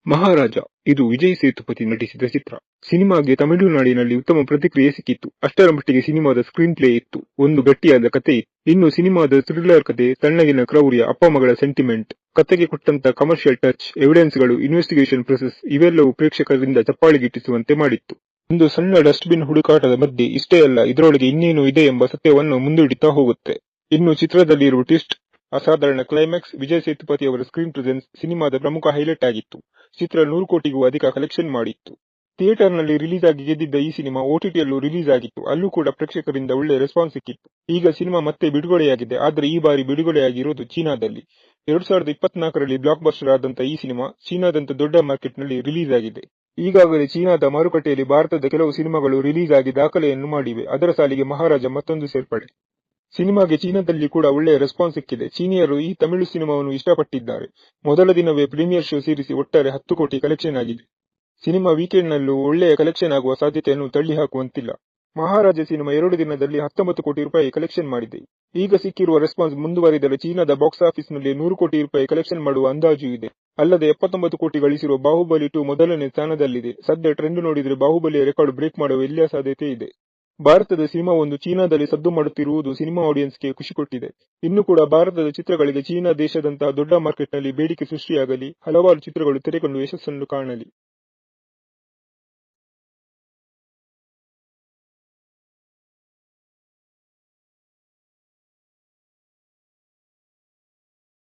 ಮಹಾರಾಜ ಇದು ವಿಜಯ್ ಸೇತುಪತಿ ನಟಿಸಿದ ಚಿತ್ರ. ಸಿನಿಮಾಗೆ ತಮಿಳುನಾಡಿನಲ್ಲಿ ಉತ್ತಮ ಪ್ರತಿಕ್ರಿಯೆ ಸಿಕ್ಕಿತ್ತು. ಅಷ್ಟರ ಮಟ್ಟಿಗೆ ಸಿನಿಮಾದ ಸ್ಕ್ರೀನ್ ಪ್ಲೇ ಇತ್ತು, ಒಂದು ಗಟ್ಟಿಯಾದ ಕತೆ ಇತ್ತು. ಇನ್ನು ಸಿನಿಮಾದ ಥ್ರಿಲ್ಲರ್ ಕತೆ, ತಣ್ಣಗಿನ ಕ್ರೌರ್ಯ, ಅಪ್ಪ ಮಗಳ ಸೆಂಟಿಮೆಂಟ್, ಕತೆಗೆ ಕೊಟ್ಟಂತ ಕಮರ್ಷಿಯಲ್ ಟಚ್, ಎವಿಡೆನ್ಸ್ಗಳು, ಇನ್ವೆಸ್ಟಿಗೇಷನ್ ಪ್ರೊಸೆಸ್ ಇವೆಲ್ಲವೂ ಪ್ರೇಕ್ಷಕರಿಂದ ಚಪ್ಪಾಳೆಗಿಟ್ಟಿಸುವಂತೆ ಮಾಡಿತ್ತು. ಒಂದು ಸಣ್ಣ ಡಸ್ಟ್ಬಿನ್ ಹುಡುಕಾಟದ ಮಧ್ಯೆ ಇಷ್ಟೇ ಅಲ್ಲ, ಇದರೊಳಗೆ ಇನ್ನೇನು ಇದೆ ಎಂಬ ಸತ್ಯವನ್ನು ಮುಂದಿಡುತ್ತಾ ಹೋಗುತ್ತೆ. ಇನ್ನು ಚಿತ್ರದಲ್ಲಿರುವ ಟ್ವಿಸ್ಟ್, ಅಸಾಧಾರಣ ಕ್ಲೈಮ್ಯಾಕ್ಸ್, ವಿಜಯ್ ಸೇತುಪತಿ ಅವರ ಸ್ಕ್ರೀನ್ ಪ್ರೆಸೆನ್ಸ್ ಸಿನಿಮಾದ ಪ್ರಮುಖ ಹೈಲೈಟ್ ಆಗಿತ್ತು. ಚಿತ್ರ 100 ಕೋಟಿಗೂ ಅಧಿಕ ಕಲೆಕ್ಷನ್ ಮಾಡಿತ್ತು. ಥಿಯೇಟರ್ನಲ್ಲಿ ರಿಲೀಸ್ ಆಗಿ ಗೆದ್ದಿದ್ದ ಈ ಸಿನಿಮಾ OTTಯಲ್ಲೂ ರಿಲೀಸ್ ಆಗಿತ್ತು. ಅಲ್ಲೂ ಕೂಡ ಪ್ರೇಕ್ಷಕರಿಂದ ಒಳ್ಳೆ ರೆಸ್ಪಾನ್ಸ್ ಸಿಕ್ಕಿತ್ತು. ಈಗ ಸಿನಿಮಾ ಮತ್ತೆ ಬಿಡುಗಡೆಯಾಗಿದೆ, ಆದರೆ ಈ ಬಾರಿ ಬಿಡುಗಡೆಯಾಗಿರೋದು ಚೀನಾದಲ್ಲಿ. 2024ರಲ್ಲಿ ಬ್ಲಾಕ್ ಬಸ್ಟರ್ ಆದಂತ ಈ ಸಿನಿಮಾ ಚೀನಾದಂತ ದೊಡ್ಡ ಮಾರ್ಕೆಟ್ನಲ್ಲಿ ರಿಲೀಸ್ ಆಗಿದೆ. ಈಗಾಗಲೇ ಚೀನಾದ ಮಾರುಕಟ್ಟೆಯಲ್ಲಿ ಭಾರತದ ಕೆಲವು ಸಿನಿಮಾಗಳು ರಿಲೀಸ್ ಆಗಿ ದಾಖಲೆಯನ್ನು ಮಾಡಿವೆ. ಅದರ ಸಾಲಿಗೆ ಮಹಾರಾಜ ಮತ್ತೊಂದು ಸೇರ್ಪಡೆ. ಸಿನಿಮಾಗೆ ಚೀನಾದಲ್ಲಿ ಕೂಡ ಒಳ್ಳೆಯ ರೆಸ್ಪಾನ್ಸ್ ಸಿಕ್ಕಿದೆ. ಚೀನಿಯರು ಈ ತಮಿಳು ಸಿನಿಮಾವನ್ನು ಇಷ್ಟಪಟ್ಟಿದ್ದಾರೆ. ಮೊದಲ ದಿನವೇ ಪ್ರೀಮಿಯರ್ ಶೋ ಸೇರಿಸಿ ಒಟ್ಟಾರೆ 10 ಕೋಟಿ ಕಲೆಕ್ಷನ್ ಆಗಿದೆ. ಸಿನಿಮಾ ವೀಕೆಂಡ್ನಲ್ಲೂ ಒಳ್ಳೆಯ ಕಲೆಕ್ಷನ್ ಆಗುವ ಸಾಧ್ಯತೆಯನ್ನು ತಳ್ಳಿ ಹಾಕುವಂತಿಲ್ಲ. ಮಹಾರಾಜ ಸಿನಿಮಾ 2 ದಿನದಲ್ಲಿ 19 ಕೋಟಿ ರೂಪಾಯಿ ಕಲೆಕ್ಷನ್ ಮಾಡಿದೆ. ಈಗ ಸಿಕ್ಕಿರುವ ರೆಸ್ಪಾನ್ಸ್ ಮುಂದುವರಿದರೆ ಚೀನಾದ ಬಾಕ್ಸ್ ಆಫೀಸ್ನಲ್ಲಿ 100 ಕೋಟಿ ರೂಪಾಯಿ ಕಲೆಕ್ಷನ್ ಮಾಡುವ ಅಂದಾಜು ಇದೆ. ಅಲ್ಲದೆ 79 ಕೋಟಿ ಗಳಿಸಿರುವ ಬಾಹುಬಲಿ 2 ಮೊದಲನೇ ಸ್ಥಾನದಲ್ಲಿದೆ. ಸದ್ಯ ಟ್ರೆಂಡ್ ನೋಡಿದ್ರೆ ಬಾಹುಬಲಿಯ ರೆಕಾರ್ಡ್ ಬ್ರೇಕ್ ಮಾಡುವ ಎಲ್ಲ ಸಾಧ್ಯತೆ ಇದೆ. ಭಾರತದ ಸಿನಿಮಾವೊಂದು ಚೀನಾದಲ್ಲಿ ಸದ್ದು ಮಾಡುತ್ತಿರುವುದು ಸಿನಿಮಾ ಆಡಿಯನ್ಸ್ಗೆ ಖುಷಿ ಕೊಟ್ಟಿದೆ. ಇನ್ನು ಕೂಡ ಭಾರತದ ಚಿತ್ರಗಳಿಗೆ ಚೀನಾ ದೇಶದಂತಹ ದೊಡ್ಡ ಮಾರ್ಕೆಟ್ನಲ್ಲಿ ಬೇಡಿಕೆ ಸೃಷ್ಟಿಯಾಗಲಿ, ಹಲವಾರು ಚಿತ್ರಗಳು ತೆರೆಕೊಂಡು ಯಶಸ್ಸನ್ನು ಕಾಣಲಿ.